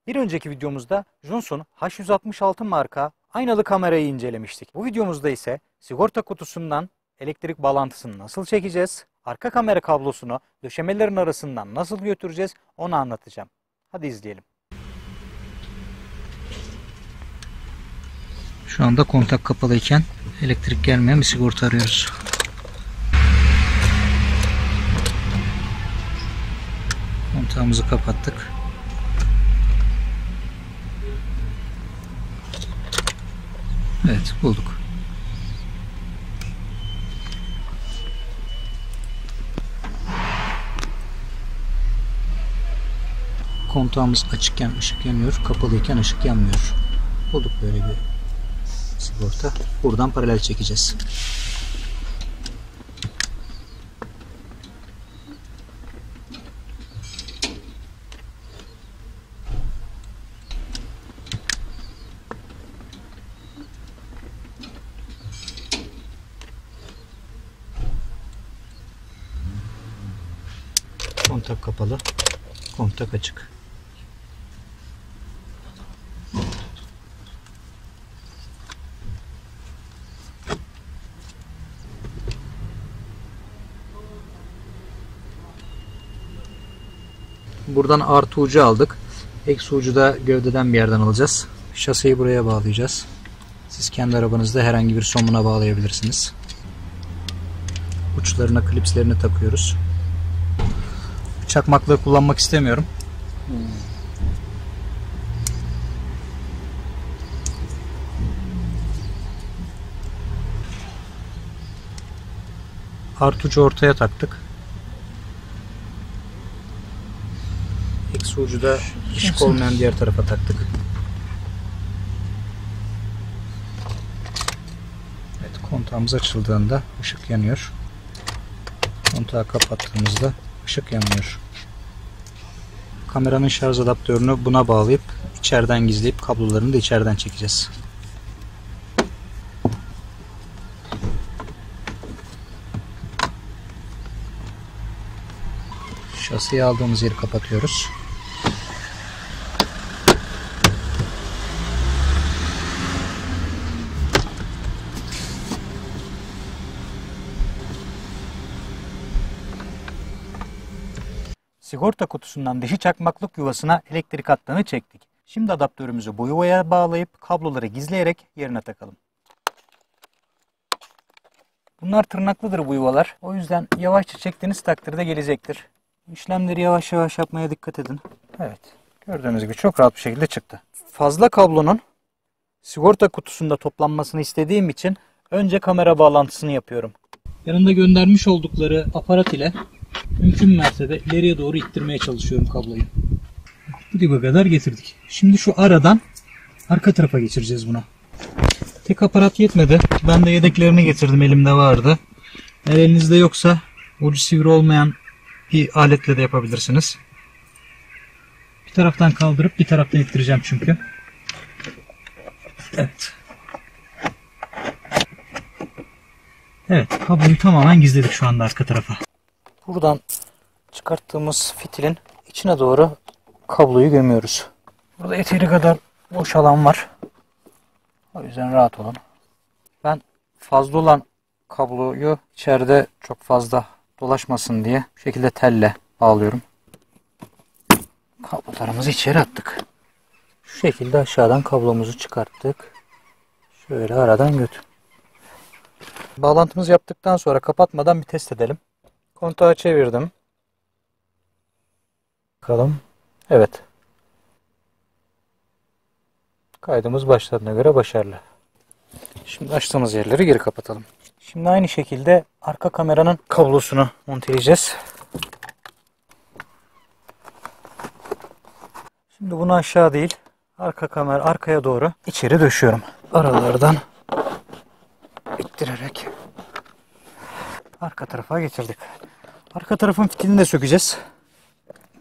Bir önceki videomuzda Johnson H166 marka aynalı kamerayı incelemiştik. Bu videomuzda ise sigorta kutusundan elektrik bağlantısını nasıl çekeceğiz, arka kamera kablosunu döşemelerin arasından nasıl götüreceğiz onu anlatacağım. Hadi izleyelim. Şu anda kontak kapalıyken elektrik gelmeyen bir sigorta arıyoruz. Kontağımızı kapattık. Evet, bulduk. Kontağımız açıkken ışık yanıyor, kapalıyken ışık yanmıyor. Bulduk böyle bir sigorta. Buradan paralel çekeceğiz. Kontak kapalı, kontak açık. Buradan artı ucu aldık. Eksi ucu da gövdeden bir yerden alacağız. Şasiyi buraya bağlayacağız. Siz kendi arabanızda herhangi bir somuna bağlayabilirsiniz. Uçlarına klipslerini takıyoruz. Çakmaklığı kullanmak istemiyorum. Artı ucu ortaya taktık. Eksi ucu da ışık olmayan diğer tarafa taktık. Evet, kontağımız açıldığında ışık yanıyor. Kontağı kapattığımızda ışık yanmıyor. Kameranın şarj adaptörünü buna bağlayıp içeriden gizleyip kablolarını da içeriden çekeceğiz. Şasiye aldığımız yeri kapatıyoruz. Sigorta kutusundan dişi çakmaklık yuvasına elektrik hattını çektik. Şimdi adaptörümüzü bu yuvaya bağlayıp kabloları gizleyerek yerine takalım. Bunlar tırnaklıdır bu yuvalar. O yüzden yavaşça çektiğiniz takdirde gelecektir. İşlemleri yavaş yavaş yapmaya dikkat edin. Evet. Gördüğünüz gibi çok rahat bir şekilde çıktı. Fazla kablonun sigorta kutusunda toplanmasını istediğim için önce kamera bağlantısını yapıyorum. Yanında göndermiş oldukları aparat ile mümkün mertebe ileriye doğru ittirmeye çalışıyorum kabloyu. Bu dibe kadar getirdik. Şimdi şu aradan arka tarafa geçireceğiz buna. Tek aparat yetmedi. Ben de yedeklerini getirdim, elimde vardı. Eğer elinizde yoksa ucu sivri olmayan bir aletle de yapabilirsiniz. Bir taraftan kaldırıp bir taraftan ittireceğim çünkü. Evet. Evet, kabloyu tamamen gizledik şu anda arka tarafa. Buradan çıkarttığımız fitilin içine doğru kabloyu gömüyoruz. Burada yeteri kadar boş alan var. O yüzden rahat olun. Ben fazla olan kabloyu içeride çok fazla dolaşmasın diye bu şekilde telle bağlıyorum. Kablolarımızı içeri attık. Şu şekilde aşağıdan kablomuzu çıkarttık. Şöyle aradan götür. Bağlantımızı yaptıktan sonra kapatmadan bir test edelim. Kontağı çevirdim. Bakalım. Evet. Kaydımız başladığına göre başarılı. Şimdi açtığımız yerleri geri kapatalım. Şimdi aynı şekilde arka kameranın kablosunu monteleyeceğiz. Şimdi bunu aşağı değil, arka kamera arkaya doğru içeri döşüyorum. Aralardan ittirerek arka tarafa getirdik. Arka tarafın fitilini de sökeceğiz.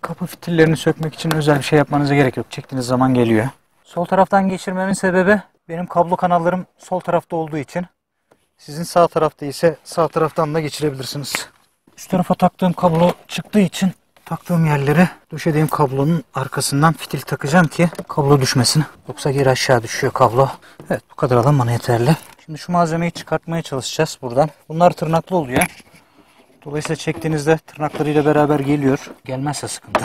Kapı fitillerini sökmek için özel bir şey yapmanıza gerek yok. Çektiğiniz zaman geliyor. Sol taraftan geçirmemin sebebi benim kablo kanallarım sol tarafta olduğu için. Sizin sağ tarafta ise sağ taraftan da geçirebilirsiniz. Üst tarafa taktığım kablo çıktığı için Taktığım yerlere döşediğim kablonun arkasından fitil takacağım ki kablo düşmesin. Yoksa geri aşağı düşüyor kablo. Evet, bu kadar alan bana yeterli. Şimdi şu malzemeyi çıkartmaya çalışacağız buradan. Bunlar tırnaklı oluyor. Dolayısıyla çektiğinizde tırnaklarıyla beraber geliyor. Gelmezse sıkıntı.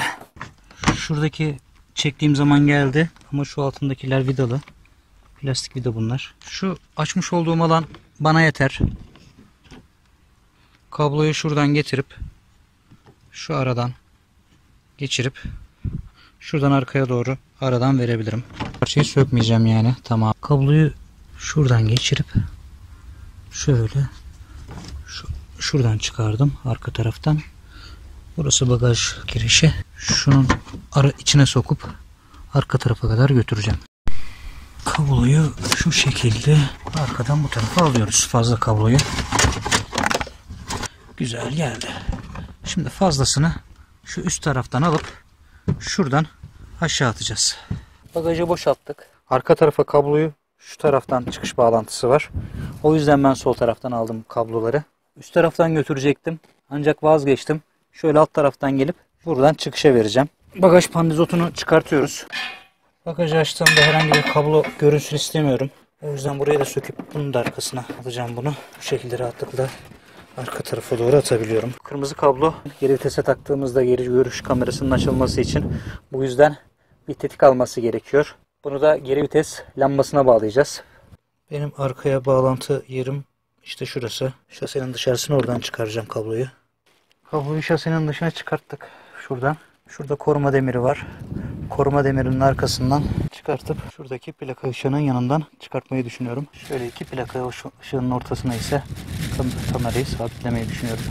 Şuradaki çektiğim zaman geldi ama şu altındakiler vidalı. Plastik vida bunlar. Şu açmış olduğum alan bana yeter. Kabloyu şuradan getirip şu aradan geçirip şuradan arkaya doğru aradan verebilirim. Parçayı sökmeyeceğim yani. Tamam. Kabloyu şuradan geçirip şöyle şuradan çıkardım arka taraftan. Burası bagaj girişi. Şunun içine sokup arka tarafa kadar götüreceğim. Kabloyu şu şekilde arkadan bu tarafa alıyoruz. Fazla kabloyu. Güzel geldi. Şimdi fazlasını şu üst taraftan alıp şuradan aşağı atacağız. Bagajı boşalttık. Arka tarafa kabloyu şu taraftan çıkış bağlantısı var. O yüzden ben sol taraftan aldım kabloları. Üst taraftan götürecektim. Ancak vazgeçtim. Şöyle alt taraftan gelip buradan çıkışa vereceğim. Bagaj pandizotunu çıkartıyoruz. Bagajı açtığımda herhangi bir kablo görünsün istemiyorum. O yüzden buraya da söküp bunun da arkasına alacağım bunu. Bu şekilde rahatlıkla arka tarafa doğru atabiliyorum. Kırmızı kablo geri vitese taktığımızda geri görüş kamerasının açılması için bu yüzden bir tetik alması gerekiyor. Bunu da geri vites lambasına bağlayacağız. Benim arkaya bağlantı yerim işte şurası. Şasenin dışarısına oradan çıkaracağım kabloyu. Kabloyu şasenin dışına çıkarttık şuradan. Şurada koruma demiri var. Koruma demirinin arkasından çıkartıp şuradaki plaka ışığının yanından çıkartmayı düşünüyorum. Şöyle iki plaka ışığının ortasına ise kamerayı sabitlemeyi düşünüyorum.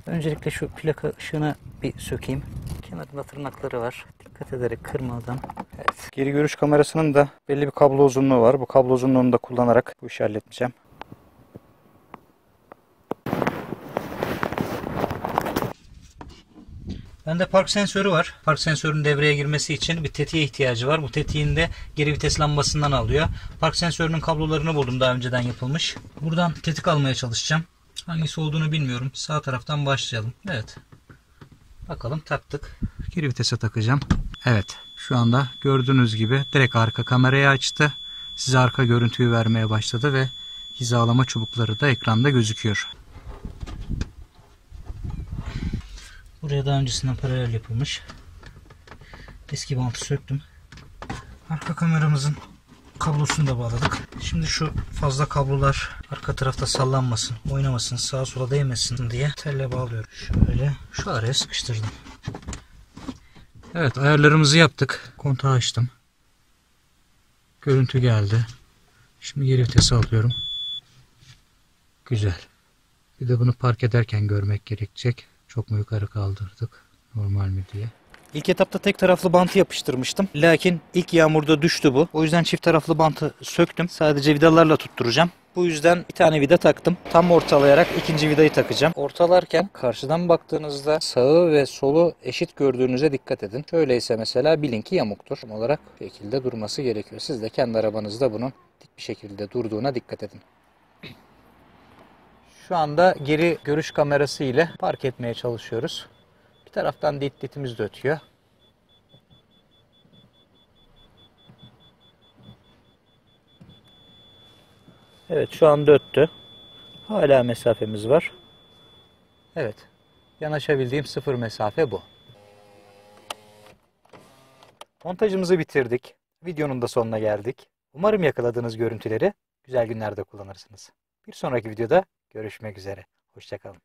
Öncelikle şu plaka ışığını bir sökeyim. Kenarında tırnakları var. Dikkat ederek kırmadan. Evet. Geri görüş kamerasının da belli bir kablo uzunluğu var. Bu kablo uzunluğunu da kullanarak bu işi halledeceğim. Bende park sensörü var. Park sensörünün devreye girmesi için bir tetiğe ihtiyacı var. Bu tetiğin de geri vites lambasından alıyor. Park sensörünün kablolarını buldum, daha önceden yapılmış. Buradan tetik almaya çalışacağım. Hangisi olduğunu bilmiyorum. Sağ taraftan başlayalım. Evet. Bakalım, taktık. Geri vitese takacağım. Evet. Şu anda gördüğünüz gibi direkt arka kamerayı açtı. Size arka görüntüyü vermeye başladı ve hizalama çubukları da ekranda gözüküyor. Buraya daha öncesinden paralel yapılmış. Eski bantı söktüm. Arka kameramızın kablosunu da bağladık. Şimdi şu fazla kablolar arka tarafta sallanmasın, oynamasın, sağa sola değmesin diye telle bağlıyorum. Şöyle şu araya sıkıştırdım. Evet, ayarlarımızı yaptık. Kontağı açtım. Görüntü geldi. Şimdi geri vitesi alıyorum. Güzel. Bir de bunu park ederken görmek gerekecek. Çok mu yukarı kaldırdık, normal mi diye. İlk etapta tek taraflı bantı yapıştırmıştım. Lakin ilk yağmurda düştü bu. O yüzden çift taraflı bantı söktüm. Sadece vidalarla tutturacağım. Bu yüzden bir tane vida taktım. Tam ortalayarak ikinci vidayı takacağım. Ortalarken karşıdan baktığınızda sağı ve solu eşit gördüğünüze dikkat edin. Şöyleyse mesela bilin ki yamuktur. Tam olarak bu şekilde durması gerekiyor. Siz de kendi arabanızda bunun dik bir şekilde durduğuna dikkat edin. Şu anda geri görüş kamerası ile park etmeye çalışıyoruz. Bir taraftan ditimiz de ötüyor. Evet, şu anda öttü. Hala mesafemiz var. Evet. Yanaşabildiğim sıfır mesafe bu. Montajımızı bitirdik. Videonun da sonuna geldik. Umarım yakaladığınız görüntüleri güzel günlerde kullanırsınız. Bir sonraki videoda görüşmek üzere. Hoşça kalın.